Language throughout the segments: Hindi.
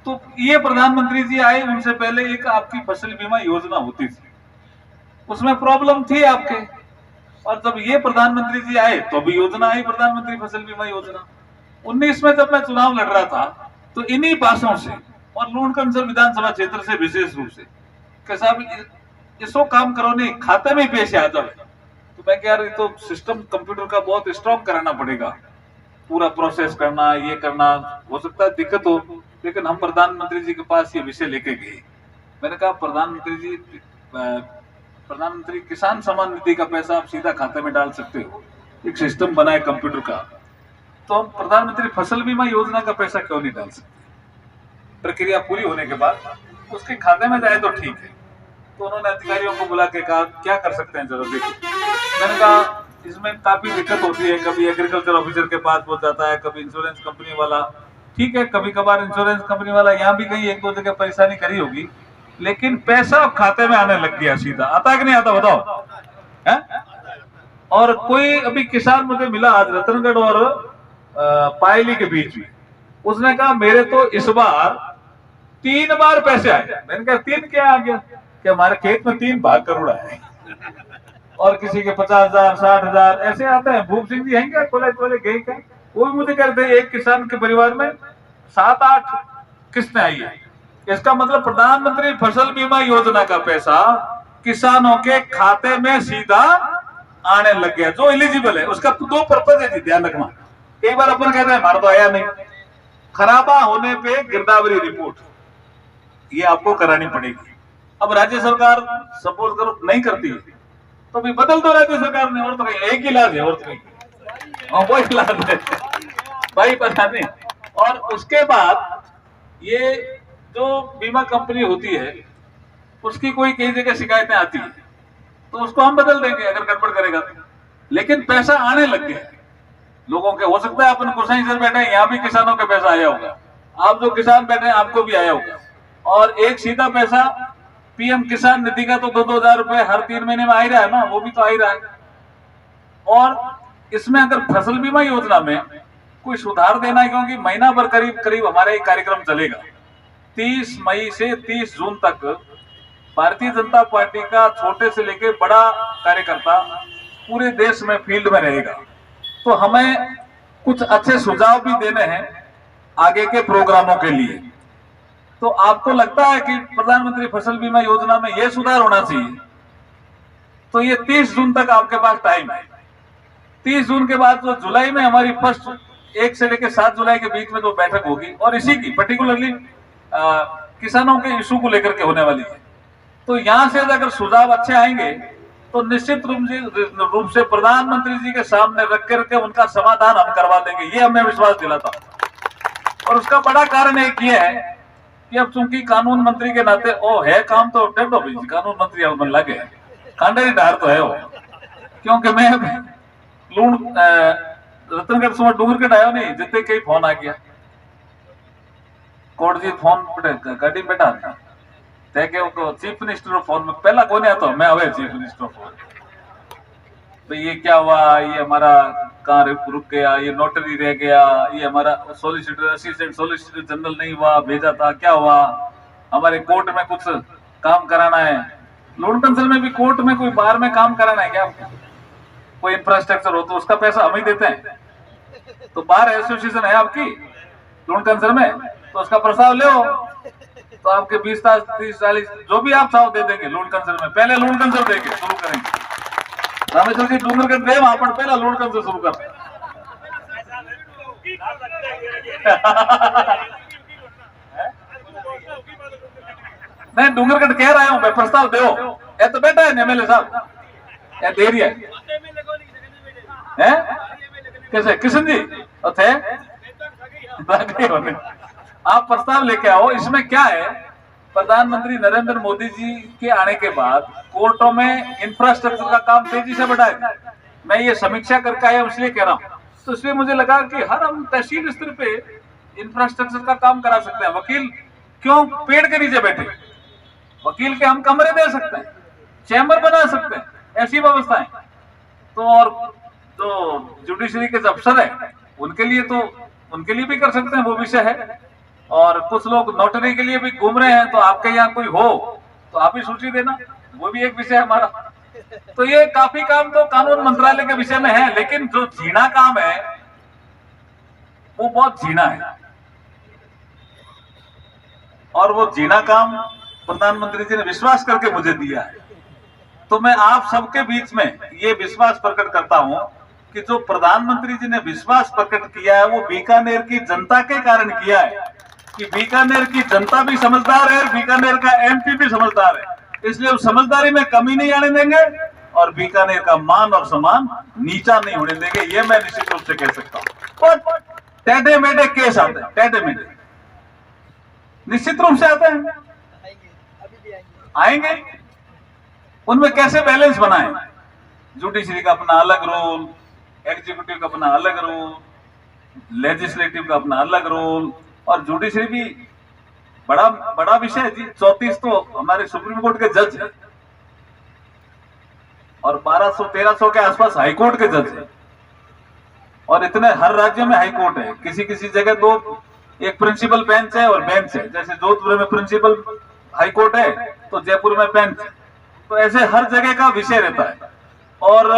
तो ये प्रधानमंत्री जी आए, उनसे पहले एक आपकी फसल बीमा योजना होती थी, उसमें प्रॉब्लम थी आपके, और जब ये प्रधानमंत्री जी आए तो भी योजना आई, प्रधानमंत्री फसल बीमा योजना। 19 में जब मैं चुनाव लड़ रहा था तो इन्हीं बातों से और लूणकंसर विधानसभा क्षेत्र से विशेष रूप से कि साहब इसको काम करो, नहीं खाते में पैसे आ जाए, तो मैं कह रही तो सिस्टम कंप्यूटर का बहुत स्ट्रॉन्ग कराना पड़ेगा, पूरा प्रोसेस करना, ये करना, हो सकता है दिक्कत हो, लेकिन हम प्रधानमंत्री जी के पास ये विषय लेके गए। मैंने कहा प्रधानमंत्री जी, प्रधानमंत्री किसान सम्मान निधि का पैसा आप सीधा खाते में डाल सकते हो, एक सिस्टम बना है कंप्यूटर का, तो हम प्रधानमंत्री फसल बीमा योजना का पैसा क्यों नहीं डाल सकते? प्रक्रिया पूरी होने के बाद उसके खाते में जाए तो ठीक है। तो उन्होंने अधिकारियों को बुला के कहा क्या कर सकते हैं जरा देखो। मैंने कहा इसमें काफी दिक्कत होती है, कभी एग्रीकल्चर ऑफिसर के पास पहुंच जाता है, कभी इंश्योरेंस कंपनी वाला, ठीक है कभी कभार इंश्योरेंस कंपनी वाला यहाँ भी कहीं एक दो जगह परेशानी करी होगी, लेकिन पैसा खाते में आने लग गया सीधा। आता है कि नहीं आता बताओ है? और कोई अभी किसान मुझे मिला आज रतनगढ़ और पायली के बीच में, उसने कहा मेरे तो इस बार 3 बार पैसे आए। मैंने कहा 3 क्या आ गया? कि हमारे खेत में 3 भाग करोड़ आए और किसी के 50,000 60,000 ऐसे आते हैं। भूप सिंह जी हैं क्या कोले कोले गए क्या? वो भी मुझे कहते हैं एक किसान के परिवार में 7-8 किस्तें आई है। इसका मतलब प्रधानमंत्री फसल बीमा योजना का पैसा किसानों के खाते में सीधा आने लग गया, जो एलिजिबल है। उसका 2 पर्पज है जी, ध्यान रखना। एक बार अपन कहते हैं हमारा तो आया नहीं, खराबा होने पे गिरदावरी रिपोर्ट ये आपको करानी पड़ेगी। अब राज्य सरकार सपोज करो नहीं करती है तो भी बदल दो राज्य सरकार ने, और तो कहीं एक ही इलाज है, और तो कहीं वो इलाज है भाई पता नहीं। और उसके बाद ये जो बीमा कंपनी होती है उसकी कोई कई जगह शिकायतें आती है तो उसको हम बदल देंगे अगर गड़बड़ करेगा तो। लेकिन पैसा आने लग गया है लोगों के। हो सकता है अपन गोसाई सर बैठे हैं, यहाँ भी किसानों का पैसा आया होगा, आप जो किसान बैठे हैं आपको भी आया होगा। और एक सीधा पैसा पीएम किसान निधि का तो 2-2 हजार रुपए हर 3 महीने में आ ही रहा है ना, वो भी तो आ ही रहा है। और इसमें अगर फसल बीमा योजना में कोई सुधार देना है, क्योंकि महीना भर करीब करीब हमारा एक कार्यक्रम चलेगा 30 मई से 30 जून तक। भारतीय जनता पार्टी का छोटे से लेकर बड़ा कार्यकर्ता पूरे देश में फील्ड में रहेगा, तो हमें कुछ अच्छे सुझाव भी देने हैं आगे के प्रोग्रामों के लिए। तो आपको लगता है कि प्रधानमंत्री फसल बीमा योजना में यह सुधार होना चाहिए, तो ये 30 जून तक आपके पास टाइम है। 30 जून के बाद जो जुलाई में हमारी फर्स्ट 1 से लेकर 7 जुलाई के बीच में जो बैठक होगी, और इसी की पर्टिकुलरली किसानों के इशू को लेकर के होने वाली है, तो यहां से अगर सुझाव अच्छे आएंगे तो निश्चित रूप से प्रधानमंत्री जी के सामने रख करके उनका समाधान हम करवा देंगे, ये हमें विश्वास दिलाता हूं। और उसका बड़ा कारण एक ये है कि अब चूंकि कानून मंत्री के नाते ओ है काम तो टेढ़ो भी कानून मंत्री अब मन लगे कांडरी ढार तो है वो, क्योंकि मैं लूण रतनगढ़ सुबह डूंगरगढ़ आयो नहीं जितने कई फोन आ गया कोट जी फोन गाड़ी में बैठा था चीफ मिनिस्टर फोन में पहला कौन आता मैं हवे चीफ मिनिस्टर फोन भाई ये क्या हुआ, ये हमारा कहाँ रुक गया, ये नोटरी रह गया, ये हमारा सोलिसिटर असिस्टेंट सोलिसिटर जनरल नहीं हुआ, भेजा था क्या हुआ, हमारे कोर्ट में कुछ काम कराना है। लूणकंसर में भी कोर्ट में कोई बाहर में काम कराना है क्या आपको? कोई इंफ्रास्ट्रक्चर हो तो उसका पैसा हम ही देते हैं। तो बार एसोसिएशन है आपकी लूणकंसर में, तो उसका प्रस्ताव ले तो आपके 20, 30, 40 जो भी आप चाहो दे देंगे लूणकंसर में। पहले लूणकंसर देंगे, शुरू करेंगे रामेश्वर जी डूंगरगढ़ दे वहां पर पहला लूणकंसर शुरू कर नहीं डूंगरगढ़ कह रहा हूं मैं, प्रस्ताव दो ये तो बेटा है एमएलए साहब ये दे रही है कैसे किशन जी थे आप प्रस्ताव लेके आओ। इसमें क्या है, प्रधानमंत्री नरेंद्र मोदी जी के आने के बाद कोर्टों में इंफ्रास्ट्रक्चर का काम तेजी से बढ़ा है। मैं ये समीक्षा करके आया इसलिए कह रहा हूं, तो इसलिए मुझे लगा कि हर हम तहसील स्तर पे इंफ्रास्ट्रक्चर का काम करा सकते हैं। वकील क्यों पेड़ के नीचे बैठे, वकील के हम कमरे दे सकते हैं, चैम्बर बना सकते हैं, ऐसी व्यवस्थाएं। तो और जो जुडिशरी के अफसर है उनके लिए भी कर सकते हैं, वो विषय है। और कुछ लोग नोटरी के लिए भी घूम रहे हैं, तो आपके यहाँ कोई हो तो आप ही सूची देना, वो भी एक विषय है हमारा। तो ये काफी काम तो कानून मंत्रालय के विषय में है, लेकिन जो जीना काम है वो बहुत जीना है, और वो जीना काम प्रधानमंत्री जी ने विश्वास करके मुझे दिया है। तो मैं आप सबके बीच में ये विश्वास प्रकट करता हूं कि जो प्रधानमंत्री जी ने विश्वास प्रकट किया है वो बीकानेर की जनता के कारण किया है, कि बीकानेर की जनता भी समझदार है, बीकानेर का एमपी भी समझदार है, इसलिए उस समझदारी में कमी नहीं आने देंगे और बीकानेर का मान और सम्मान नीचा नहीं होने देंगे, ये मैं निश्चित रूप से कह सकता हूं। और टेढ़े मेढ़े केस आते हैं, टेढ़े मेढ़े निश्चित रूप से आते हैं, आएंगे, उनमें कैसे बैलेंस बनाएं? जुडिशरी का अपना अलग रोल, एग्जीक्यूटिव का अपना अलग रोल, लेजिस्लेटिव का अपना अलग रोल, और जुडिशरी भी बड़ा बड़ा विषय है जी। 34 तो हमारे सुप्रीम कोर्ट के जज है और 1200-1300 के आसपास हाई कोर्ट के जज है, और इतने हर राज्य में हाई कोर्ट है। किसी किसी जगह तो एक प्रिंसिपल बेंच है और बेंच है, जैसे जोधपुर में प्रिंसिपल हाई कोर्ट है तो जयपुर में बेंच है, तो ऐसे हर जगह का विषय रहता है। और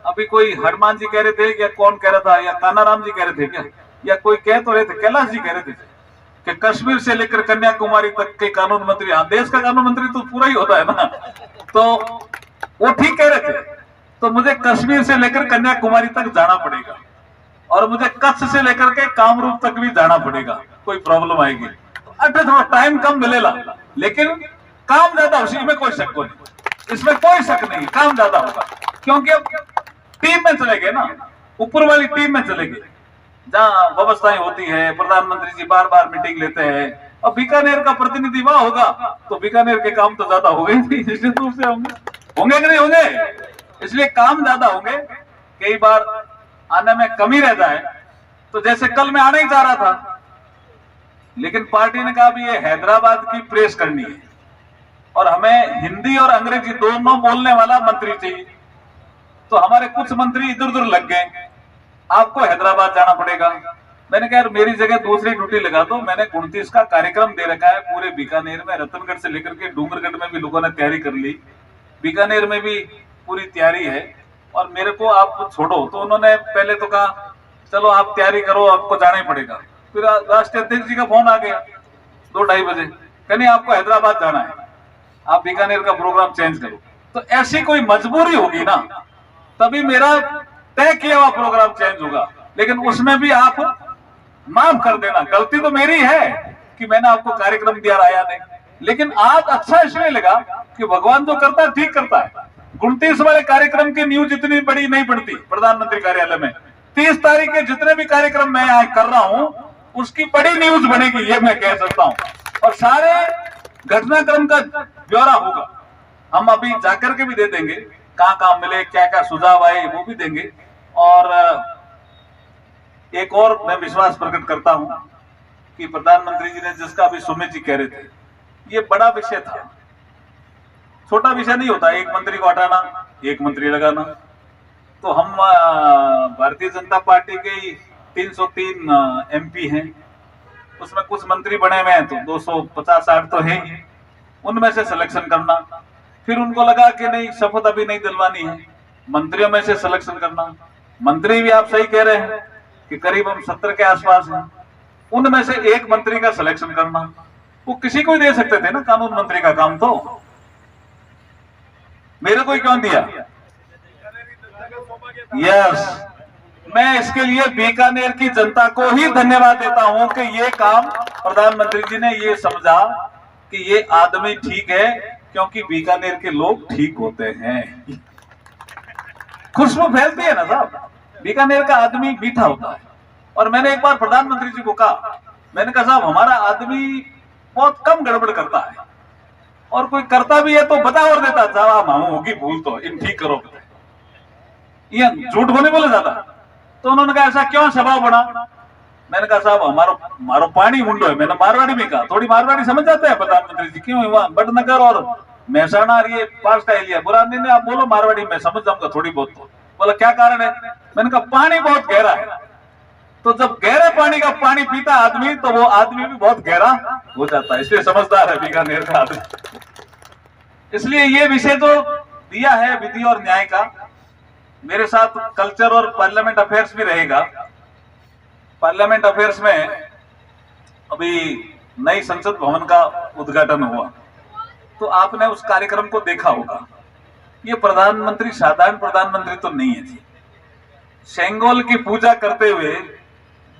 अभी कोई हनुमान जी कह रहे थे, या कौन कह रहा था, या कानाराम जी कह रहे थे क्या, या कोई कह तो रहे थे, कैलाश जी कह रहे थे कि कश्मीर से लेकर कन्याकुमारी तक के कानून मंत्री, हाँ देश का कानून मंत्री तो पूरा ही होता है ना, तो वो ठीक कह रहे थे। तो मुझे कश्मीर से लेकर कन्याकुमारी तक जाना पड़ेगा, और मुझे कच्छ से लेकर के कामरूप तक भी जाना पड़ेगा, कोई प्रॉब्लम आएगी। अच्छा थोड़ा टाइम कम मिलेगा, लेकिन काम ज्यादा, उसी में कोई शक नहीं, इसमें कोई शक नहीं, काम ज्यादा होगा, क्योंकि अब टीम में चले गए ना, ऊपर वाली टीम में चले गए, जहां व्यवस्थाएं होती है, प्रधानमंत्री जी बार बार मीटिंग लेते हैं। अब बीकानेर का प्रतिनिधि वहां होगा तो बीकानेर के काम तो ज्यादा हो गए, निश्चित रूप से होंगे कि नहीं होंगे, इसलिए काम ज्यादा होंगे। कई बार आने में कमी रह जाए, तो जैसे कल मैं आना ही चाह रहा था, लेकिन पार्टी ने कहा भी ये हैदराबाद की प्रेस करनी है और हमें हिंदी और अंग्रेजी दोनों बोलने वाला मंत्री चाहिए, तो हमारे कुछ मंत्री इधर उधर लग गए, आपको हैदराबाद जाना पड़ेगा। मैंने कहा यार मेरी जगह दूसरी ड्यूटी लगा दो, मैंने 29 का कार्यक्रम दे रखा है पूरे बीकानेर में, रतनगढ़ से लेकर के डूंगरगढ़ में भी लोगों ने तैयारी कर ली, बीकानेर में भी पूरी तैयारी है, और मेरे को आप छोड़ो। तो उन्होंने पहले तो कहा चलो आप तैयारी करो, आपको जाना ही पड़ेगा। फिर राष्ट्रीय अध्यक्ष जी का फोन आ गया 2-2:30 बजे, कहने आपको हैदराबाद जाना है, आप बीकानेर का प्रोग्राम चेंज करो। तो ऐसी कोई मजबूरी होगी ना, तभी मेरा तय किया हुआ प्रोग्राम चेंज होगा, लेकिन उसमें भी आप माफ कर देना, गलती तो मेरी है कि मैंने आपको कार्यक्रम दिया आया नहीं, लेकिन आज अच्छा इसलिए लगा कि भगवान जो करता है ठीक करता है। 29 वाले कार्यक्रम की न्यूज इतनी बड़ी नहीं पड़ती प्रधानमंत्री कार्यालय में, 30 तारीख के जितने भी कार्यक्रम मैं यहाँ कर रहा हूँ उसकी बड़ी न्यूज बनेगी, ये मैं कह सकता हूँ, और सारे घटनाक्रम का ब्यौरा होगा। हम अभी जाकर के भी दे देंगे, कहाँ कहाँ मिले, क्या क्या सुझाव आए, वो भी देंगे। और एक और मैं विश्वास प्रकट करता हूं कि प्रधानमंत्री जी ने जिसका अभी सुमित जी कह रहे थे, ये बड़ा विषय था, छोटा विषय नहीं होता, एक मंत्री को हटाना, एक मंत्री लगाना। तो हम भारतीय जनता पार्टी के 303 एमपी हैं, उसमें कुछ मंत्री बने हुए हैं तो 250-60 तो है ही, उनमें से सिलेक्शन करना। फिर उनको लगा कि नहीं शपथ अभी नहीं दिलवानी है, मंत्रियों में से सिलेक्शन करना। मंत्री भी आप सही कह रहे हैं कि करीब हम 70 के आसपास हैं, उनमें से एक मंत्री का सिलेक्शन करना, वो किसी को ही दे सकते थे ना, कानून मंत्री का काम तो मेरे को ही क्यों दिया? यस, मैं इसके लिए बीकानेर की जनता को ही धन्यवाद देता हूं कि ये काम प्रधानमंत्री जी ने ये समझा कि ये आदमी ठीक है, क्योंकि बीकानेर के लोग ठीक होते हैं। खुशबू फैलती है ना साहब, बीकानेर का आदमी मीठा होता है। और मैंने एक बार प्रधानमंत्री जी को कहा, मैंने कहा साहब हमारा आदमी बहुत कम गड़बड़ करता है, और कोई करता भी है तो बता और देता, साहब हम होगी भूल तो इन ठीक करो, ये झूठ बोले बोले जाता। तो उन्होंने कहा ऐसा क्यों स्वभाव बना? मैंने कहा साहब हमारो पानी मुंडो है, मैंने मारवाड़ी में कहा, थोड़ी मारवाड़ी समझ जाते हैं प्रधानमंत्री जी, क्यों हुआ बड़नगर और महसाणा ये पास का एरिया, बुरा नहीं, आप बोलो मारवाड़ी में समझ जाऊंगा थोड़ी बहुत। तो बोला क्या कारण है? मैंने कहा पानी बहुत गहरा है, तो जब गहरे पानी का पानी पीता आदमी तो वो आदमी भी बहुत गहरा हो जाता है, इसलिए समझदार है बीकानेर का आदमी। इसलिए ये विषय जो दिया है विधि और न्याय का, मेरे साथ कल्चर और पार्लियामेंट अफेयर्स भी रहेगा। पार्लियामेंट अफेयर्स में अभी नई संसद भवन का उद्घाटन हुआ, तो आपने उस कार्यक्रम को देखा होगा। ये प्रधानमंत्री साधारण प्रधानमंत्री तो नहीं है जी। सेंगोल की पूजा करते हुए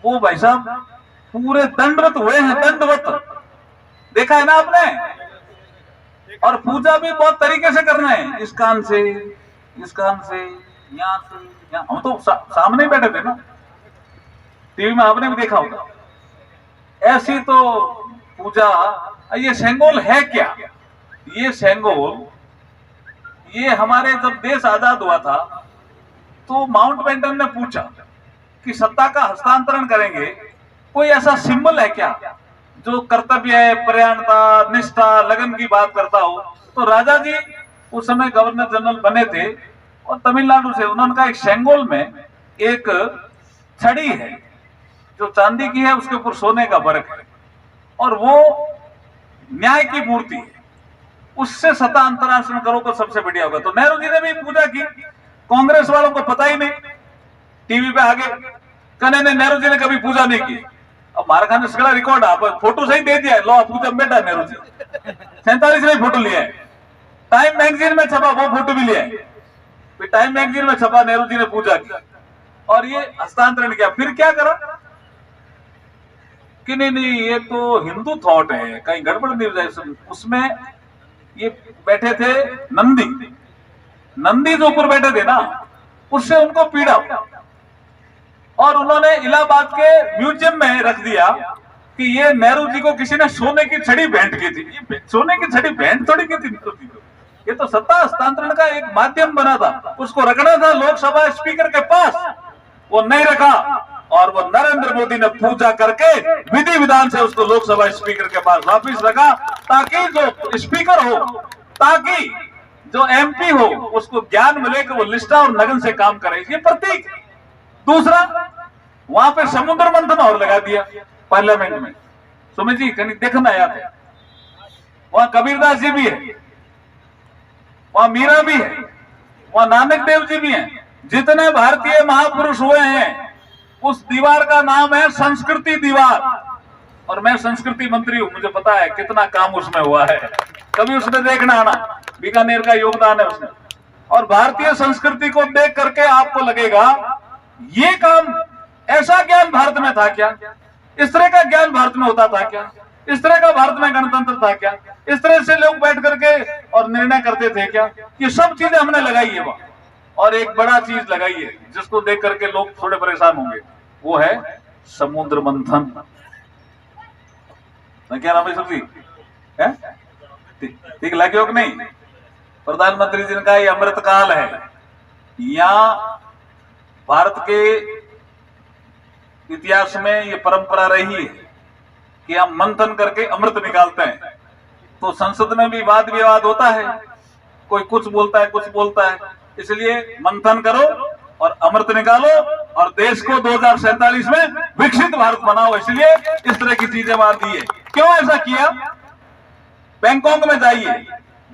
वो भाई साहब पूरे दंडवत हुए हैं, दंडवत देखा है ना आपने। और पूजा भी बहुत तरीके से करना है, इस कान से, इस कान से, यहाँ से यहाँ। हम तो सामने ही बैठे थे ना, टीवी में आपने भी देखा होगा। ऐसी तो पूजा। ये सेंगोल है क्या? ये सेंगोल, ये हमारे जब देश आजाद हुआ था तो माउंटबेटन ने पूछा कि सत्ता का हस्तांतरण करेंगे, कोई ऐसा सिंबल है क्या जो कर्तव्य है, प्रयाणता, निष्ठा, लगन की बात करता हो? तो राजा जी उस समय गवर्नर जनरल बने थे और तमिलनाडु से, उन्होंने कहा एक सेंगोल में एक छड़ी है जो चांदी की है, उसके ऊपर सोने का वर्क है और वो न्याय की मूर्ति है, उससे सत्ता अंतरांतरण करो तो सबसे बढ़िया होगा। तो नेहरू जी ने भी पूजा की, कांग्रेस वालों को पता ही नहीं, टीवी पे आगे कहने ने नेहरू जी ने कभी पूजा नहीं की। अब हमारे खाने सगड़ा रिकॉर्ड आप फोटो सही दे दिया है, लो पूजा में बैठा नेहरू जी 47 में फोटो लिया है, टाइम मैगजीन में छपा वो फोटो भी लिया है, टाइम मैगजीन में छपा नेहरू जी ने पूजा की और ये हस्तांतरण किया। फिर क्या करा कि नहीं ये तो हिंदू थॉट है, कहीं गड़बड़ नहीं हो जाए। उसमें ये बैठे थे नंदी, नंदी जो ऊपर बैठे थे ना, उससे उनको पीड़ा और उन्होंने इलाहाबाद के म्यूजियम में रख दिया कि ये नेहरू जी को किसी ने सोने की छड़ी भेंट की थी। ये सोने की छड़ी भेंट थोड़ी की थी नेहरू जी को, ये तो सत्ता हस्तांतरण का एक माध्यम बना था, उसको रखना था लोकसभा स्पीकर के पास, वो नहीं रखा और वो नरेंद्र मोदी ने पूजा करके विधि विधान से उसको लोकसभा स्पीकर के पास वापिस रखा, ताकि जो स्पीकर हो, ताकि जो एमपी हो उसको ज्ञान मिले कि वो निष्ठा और लगन से काम करे, ये प्रतीक। दूसरा, वहां पे समुद्र मंथन और लगा दिया पार्लियामेंट में, सुमित जी कहीं देखना याद है, वहां कबीरदास जी भी है, वहां मीरा भी है, वहां नानक देव जी भी हैं। जितने भारतीय महापुरुष हुए हैं उस दीवार का नाम है संस्कृति दीवार, और मैं संस्कृति मंत्री हूं, मुझे पता है कितना काम उसमें हुआ है, कभी उसमें देखना आना, बीकानेर का योगदान है उसमें। और भारतीय संस्कृति को देख करके आपको लगेगा ये काम, ऐसा ज्ञान भारत में था क्या? इस तरह का ज्ञान भारत में होता था क्या? इस तरह का भारत में गणतंत्र था क्या? इस तरह से लोग बैठ करके और निर्णय करते थे क्या? ये सब चीजें हमने लगाई है वहां। और एक बड़ा चीज लगाई है जिसको देख करके लोग थोड़े परेशान होंगे, वो है समुद्र मंथन। क्या नाम है सब्जी है? ठीक लगे हो कि नहीं? प्रधानमंत्री जी ने कहा ये अमृत काल है, यहाँ भारत के इतिहास में ये परंपरा रही है कि हम मंथन करके अमृत निकालते हैं। तो संसद में भी वाद विवाद होता है, कोई कुछ बोलता है कुछ बोलता है, इसलिए मंथन करो और अमृत निकालो और देश को 2047 में विकसित भारत बनाओ। इसलिए इस तरह की चीजें वहां दी है। क्यों ऐसा किया? बैंकॉक में जाइए,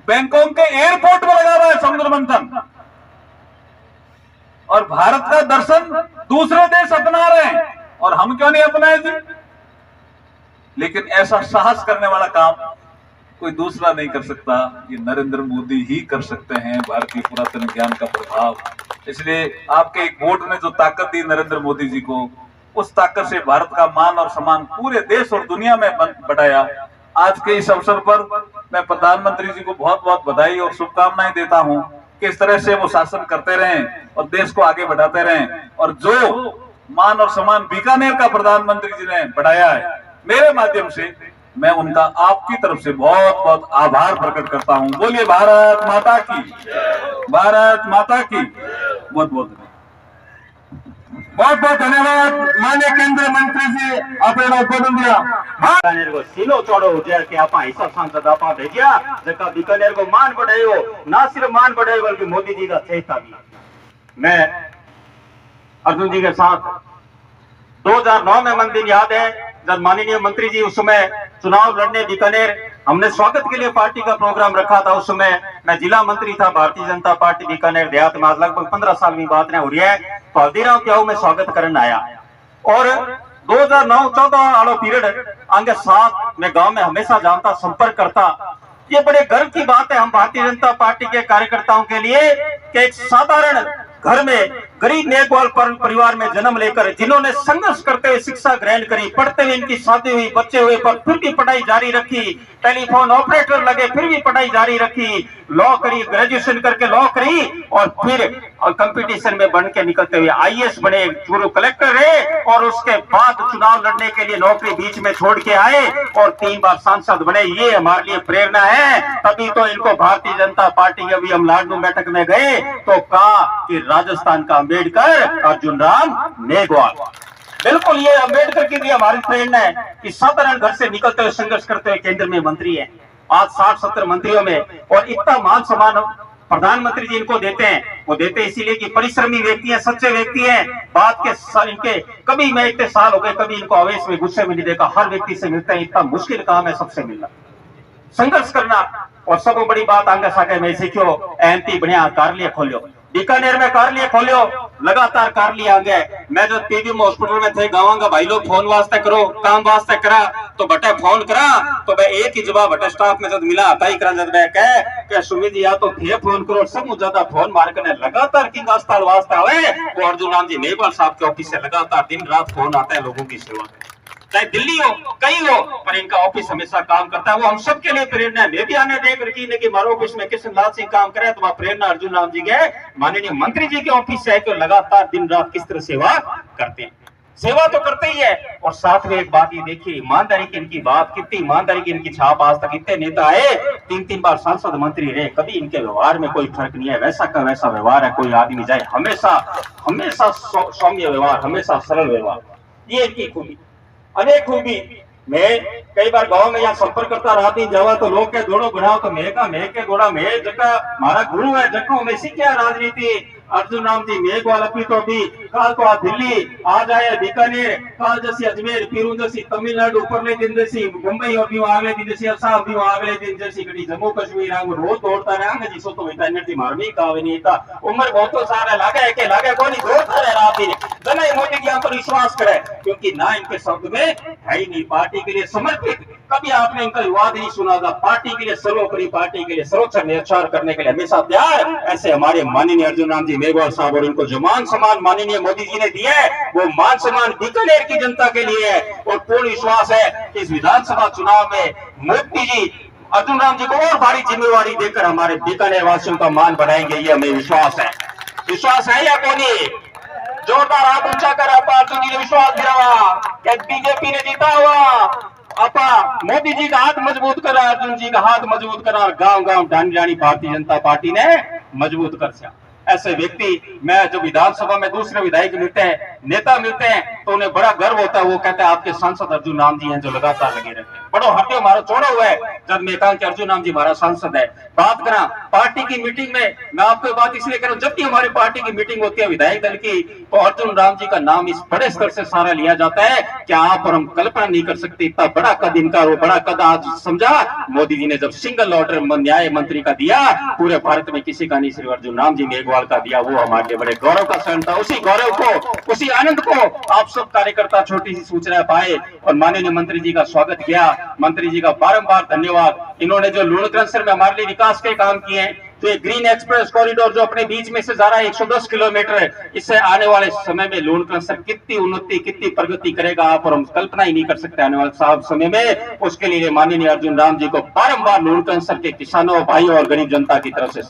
बैंकॉक के एयरपोर्ट में लगा हुआ है समुद्र मंथन, और भारत का दर्शन दूसरे देश अपना रहे हैं और हम क्यों नहीं अपनाए जी? लेकिन ऐसा साहस करने वाला काम कोई दूसरा नहीं कर सकता, ये नरेंद्र मोदी ही कर सकते हैं, भारतीय पुरातन ज्ञान का प्रभाव। इसलिए आपके एक वोट ने जो ताकत दी नरेंद्र मोदी जी को, उस ताकत से भारत का मान और सम्मान पूरे देश और दुनिया में बढ़ाया। आज के इस अवसर पर मैं प्रधानमंत्री जी को बहुत बहुत बधाई और शुभकामनाएं देता हूं कि इस तरह से वो शासन करते रहें और देश को आगे बढ़ाते रहें। और जो मान और सम्मान बीकानेर का प्रधानमंत्री जी ने बढ़ाया है, मेरे माध्यम से मैं उनका आपकी तरफ से बहुत बहुत आभार प्रकट करता हूं। बोलिए भारत माता की, भारत माता की। बहुत बहुत बहुत बहुत धन्यवाद माननीय केंद्रीय मंत्री जी, आपने बोलून दिया। बीकानेर को सीलो चौड़ो जे के आपा हिसाब सांसद आपा भेजिया, जका बीकानेर को मान बढ़ायो, ना सिर्फ मान बढ़ायो बल्कि मोदी जी का चेता भी। मैं अर्जुन जी के साथ 2009 में मन दिन याद है जब माननीय मंत्री जी उस समय चुनाव लड़ने बीकानेर, हमने स्वागत के लिए पार्टी का प्रोग्राम रखा था। उस समय मैं जिला मंत्री था भारतीय जनता पार्टी बीकानेर देहात में, आज लगभग 15 साल की बात नहीं हो रही है। तो हल्दीराम प्याऊ में स्वागत करने आया और 2009-14 वाला पीरियड आगे साथ में गांव में हमेशा जानता, संपर्क करता। ये बड़े गर्व की बात है हम भारतीय जनता पार्टी के कार्यकर्ताओं के लिए कि एक साधारण घर में गरीब मेघवाल परिवार में जन्म लेकर जिन्होंने संघर्ष करते हुए शिक्षा ग्रहण करी, पढ़ते हुए इनकी शादी हुई, बच्चे हुए, पर फिर भी पढ़ाई जारी रखी, टेलीफोन ऑपरेटर लगे फिर भी पढ़ाई जारी रखी, लॉ करी, ग्रेजुएशन करके लॉ करी और फिर कंपटीशन में बन के निकलते हुए आईएएस बने, पूर्व कलेक्टर रहे और उसके बाद चुनाव लड़ने के लिए नौकरी बीच में छोड़ के आए और 3 बार सांसद बने। ये हमारे लिए प्रेरणा है। तभी तो इनको भारतीय जनता पार्टी, अभी हम लाडनू बैठक में गए तो कहा कि राजस्थान का अम्बेडकर अर्जुन राम मेघवाल। बिल्कुल ये अम्बेडकर की भी हमारी प्रेरणा है कि साधारण घर से निकलते हुए संघर्ष करते हुए केंद्र में मंत्री है, आज 60-70 मंत्रियों में, और इतना मान सम्मान प्रधानमंत्री जी इनको देते हैं। वो देते इसीलिए कि परिश्रमी व्यक्ति हैं, सच्चे व्यक्ति हैं। बात के इनके कभी मैं इतने साल हो गए कभी इनको आवेश में गुस्से में नहीं देखा, हर व्यक्ति से मिलते हैं। इतना मुश्किल काम है सबसे मिलना, संघर्ष करना। और सब बड़ी बात आगे सागे में सीखो, एमपी बढ़िया कार्यालय खोलो, बीकानेर में कार्यालय खोलो, लगातार कार्यालय आ गए। मैं जब पीडीएम हॉस्पिटल में थे, गाँव का भाई लोग फोन वास्ते करो, काम वास्ते करा तो बटे फोन करा तो मैं एक ही जवाब बटे स्टाफ में जब मिला आता ही करा, जब मैं कह सुमित जी या तो थे फोन करो, सब ज्यादा फोन मार करने लगातार किंग अस्पताल वास्ते आवे वो अर्जुन राम जी मेघवाल साहब के ऑफिस से लगातार दिन रात फोन आता है लोगों की सेवा में, चाहे दिल्ली हो कहीं हो, पर इनका ऑफिस हमेशा काम करता है। वो हम सब के लिए प्रेरणा है। मैं भी आने देख रखी है कि हमारे ऑफिस में किशन लाल सिंह काम करे तो वह प्रेरणा अर्जुन राम जी के माननीय मंत्री जी के ऑफिस से है कि लगातार दिन रात किस तरह सेवा करते हैं। सेवा तो करते ही है और साथ में एक बात ये देखिए, ईमानदारी की इनकी बात, कितनी ईमानदारी की इनकी छाप। आज तक इतने नेता आए, 3-3 बार सांसद मंत्री रहे, कभी इनके व्यवहार में कोई फर्क नहीं है। वैसा का वैसा व्यवहार है, कोई आदमी जाए हमेशा सौम्य व्यवहार, हमेशा सरल व्यवहार, ये इनकी खूबी, अनेक खूबी। मैं कई बार गांव में यहाँ संपर्क करता रात ही जावा तो लोग के दौड़ो बढ़ाओ तो मैं के घोड़ा मैं जगह हमारा गुरु है, जगह में सीखा राजनीति अर्जुन राम जी मेघवाल। अभी तो अभी काल तो दिल्ली आ जाए, बीकानेर, काल जैसी अजमेर, फिर जैसी तमिलनाडु, ऊपरले दिन जैसी मुंबई और भी अगले दिन जैसी असम, भी अगले दिन जैसी कड़ी जम्मू कश्मीर रोज दौड़ता रहा जिसो तो एनर्जी मारनी का नहीं था। उम्र बहुत सारा लागे के लागे को नहीं दौड़ता रहे रात दिन, जना मोदी जी पर विश्वास करे क्योंकि ना इनके शब्द में है ही नहीं पार्टी के लिए समर्पित। कभी आपने इनका विवाद नहीं सुना था, पार्टी के लिए सर्वोपरि, पार्टी के लिए सर्वोच्च निर्धार करने के लिए हमेशा तैयार। ऐसे हमारे माननीय अर्जुन राम जी मेघवाल साहब, और इनको जो मान सम्मान माननीय मोदी जी ने दिया है वो मान सम्मान बीकानेर की जनता के लिए है। और पूर्ण विश्वास है कि इस विधानसभा चुनाव में मोदी जी अर्जुन राम जी को और भारी जिम्मेवारी देकर हमारे बीकानेर वासियों का मान बढ़ाएंगे, ये हमें विश्वास है। विश्वास है या कोनी? जोरदार हाथ ऊंचा कर आपा अर्जुन जी ने विश्वास दिलावा कि बीजेपी ने जीता हुआ आपा मोदी जी का हाथ मजबूत करा, अर्जुन जी का हाथ मजबूत करा, गांव गांव ढाणी ढाणी भारतीय जनता पार्टी ने मजबूत कर दिया। ऐसे व्यक्ति मैं जो विधानसभा में दूसरे विधायक मिलते हैं, नेता मिलते हैं तो उन्हें बड़ा गर्व होता है। वो कहते हैं आपके सांसद अर्जुन राम जी हैं जो लगातार लगे रहते हैं। बड़ो हटे हमारा छोड़ा हुआ है जब मैं कहा कि अर्जुन राम जी हमारा सांसद है। बात करा पार्टी की मीटिंग में, मैं आपको बात इसलिए करूं जब भी हमारी पार्टी की मीटिंग होती है विधायक दल की, तो अर्जुन राम जी का नाम इस बड़े स्तर से सारा लिया जाता है कि आप और हम कल्पना नहीं कर सकते इतना बड़ा कद इनका, वो बड़ा कद आज समझा मोदी जी ने जब सिंगल ऑर्डर न्याय मंत्री का दिया, पूरे भारत में किसी का नहीं, सिर्फ अर्जुन राम जी मेघवाल का दिया। वो हमारे लिए बड़े गौरव का क्षण था। उसी गौरव को, उसी आनंद को आप सब कार्यकर्ता छोटी सी सूचना पाए और माननीय मंत्री जी का स्वागत किया। मंत्री जी का बारंबार धन्यवाद। इन्होंने जो लूण क्रंसर में हमारे लिए विकास के काम किए हैं, तो ये ग्रीन एक्सप्रेस कॉरिडोर जो अपने बीच में से जा रहा है 110 किलोमीटर, इससे आने वाले समय में लूण क्रंसर कितनी उन्नति, कितनी प्रगति करेगा आप और हम कल्पना ही नहीं कर सकते आने वाले साहब समय में। उसके लिए माननीय अर्जुन राम जी को बारंबार लूण क्रंसर के किसानों, भाइयों और गरीब जनता की तरफ से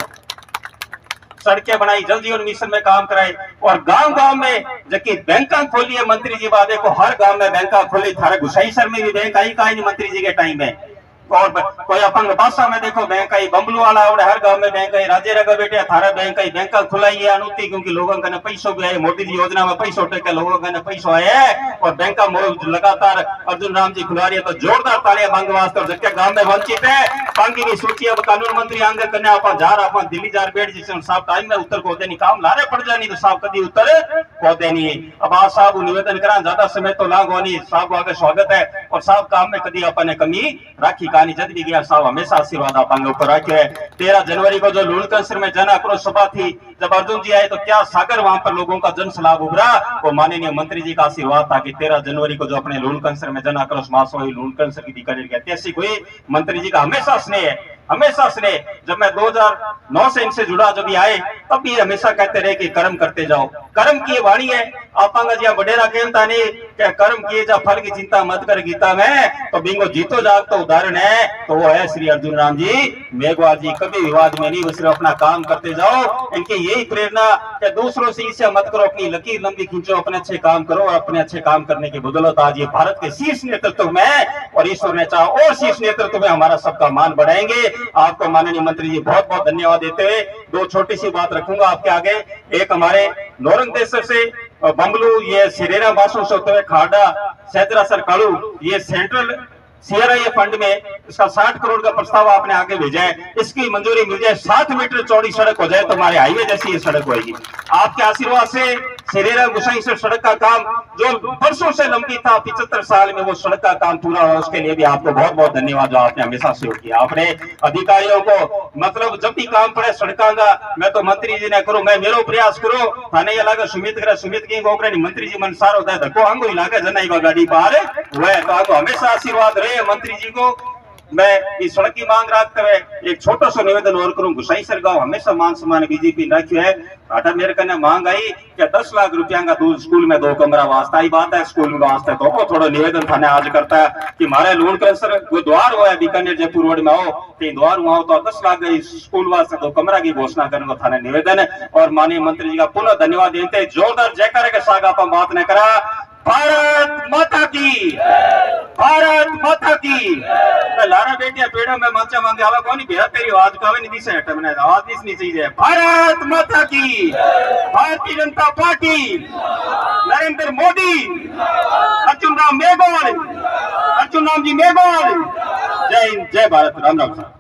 सड़कें बनाई, जल जीवन मिशन में काम कराए और गांव गांव में जबकि बैंका खोली है मंत्री जी वादे को, हर गांव में बैंका खोली। थारे घुसाईसर में भी बैंक आई का नहीं मंत्री जी के टाइम में, और कोई अपन भाषा में देखो बैंक आई, बम्बलू वाला हर गांव में बैंक आई, राजे रगा बेटे थारा बैंक आई, बैंक खुलाई है अनुति क्योंकि लोगों का ने पैसों भी आए, मोदी जी योजना में पैसों टेके लोगों का ने पैसों आए और बैंक का लगातार अर्जुन राम जी खुला रही है। तो जोरदार तालियां मांगे वास्ते, और जबकि गांव में वंचित है बाकी की सोची अब कानून मंत्री आंगे करने आप जार आप दिल्ली जार बैठ जिसे साहब टाइम में उत्तर को देनी काम लारे पड़ जानी तो साहब कभी उत्तर को देनी। अब आज साहब निवेदन करा ज्यादा समय तो लाग होनी साहब आगे स्वागत है और साहब काम में कभी अपने कमी राखी कहानी जद भी गया साहब हमेशा आशीर्वाद आप ऊपर रखे है। 13 जनवरी को जो लूण कंसर में जन आक्रोश सभा थी जब अर्जुन जी आए तो क्या सागर वहां पर लोगों का जन सलाब उभरा, वो माननीय मंत्री जी का आशीर्वाद था कि 13 जनवरी को जो अपने लूण कंसर में जन आक्रोश मास हुई लूण कंसर की बीकानेर की ऐतिहासिक हुई। मंत्री जी का हमेशा स्नेह है, हमेशा स्नेह। जब मैं 2009 से इनसे जुड़ा जब भी आए तब भी हमेशा कहते रहे कि कर्म करते जाओ, कर्म की वाणी है आपांगा जी बडेरा कहता नहीं क्या कर्म किए जा फल की चिंता मत कर गीता में, तो बिंगो जीतो जाग तो उदाहरण है तो वो है श्री अर्जुन राम जी मेघवाल जी। कभी विवाद में नहीं, वो सिर्फ अपना काम करते जाओ। इनकी यही प्रेरणा कि दूसरों से ईर्ष्या मत करो, अपनी लकीर लंबी खींचो, अपने अच्छे काम करो और अपने अच्छे काम करने की बदौलत आज ये भारत के शीर्ष नेतृत्व में और ईश्वर ने चाहा और शीर्ष नेतृत्व में हमारा सबका मान बढ़ाएंगे। आपको माननीय मंत्री जी बहुत बहुत धन्यवाद देते हुए दो छोटी सी बात रखूंगा आपके आगे। एक हमारे नौरंगदेश्वर से बंगलू ये सिरेरा बासों से होते हुए खाड़ा सैदरा सर कालू ये सेंट्रल सीआरआई फंड में इसका 60 करोड़ का प्रस्ताव आपने आगे भेजा है, इसकी मंजूरी मिल जाए 7 मीटर चौड़ी सड़क हो जाए तो हमारे हाईवे जैसी ये सड़क होगी। आपके आशीर्वाद से सिरेरा गुसाई से सड़क का काम जो वर्षों से लंबी था 75 साल में वो सड़क का काम पूरा हुआ, उसके लिए भी आपको बहुत बहुत धन्यवाद जो आपने हमेशा सहयोग किया। आपने अधिकारियों को मतलब जब भी काम पड़े सड़कों का मैं तो मंत्री जी ने करूं मैं मेरो प्रयास करो थाने ये लगा सुमित की गोकरे मंत्री जी मन सारो होता है धक्को आंगो इलाका जनाई गाड़ी पार वह तो आपको हमेशा आशीर्वाद रहे मंत्री जी को। मैं इस सड़क की मांग रख कर एक छोटा सा निवेदन और करूं गुसाई सर गांव हमेशा मान सम्मान बीजेपी रखियो है आटा मेरे कने मांग आई क्या 10 लाख रुपया का दूर स्कूल में 2 कमरा वास्ता ही बात है स्कूल में वास्ता तो को थोड़ा निवेदन थाने आज करता है कि हमारे लूण कैंसर वो द्वार हुआ है बीकानेर जयपुर रोड में आओ कहीं द्वार हुआ हो तो 10 लाख स्कूल वास्ते 2 कमरा की घोषणा करने को थाने निवेदन है। और माननीय मंत्री जी का पुनः धन्यवाद देते जोरदार जयकारे के साथ आप बात ने करा। भारत माता की, भारत माता की। लारा बेटिया पेड़ों में माचा मांगे आवा कौन भेड़ा तेरी आवाज कावे नहीं दिशा हटे मैंने आवाज दिसनी चाहिए। भारत माता की, भारतीय जनता पार्टी, नरेंद्र मोदी, अर्जुन राम मेघवाल, अर्जुन राम जी मेघवाल। जय हिंद, जय भारत, राम राम।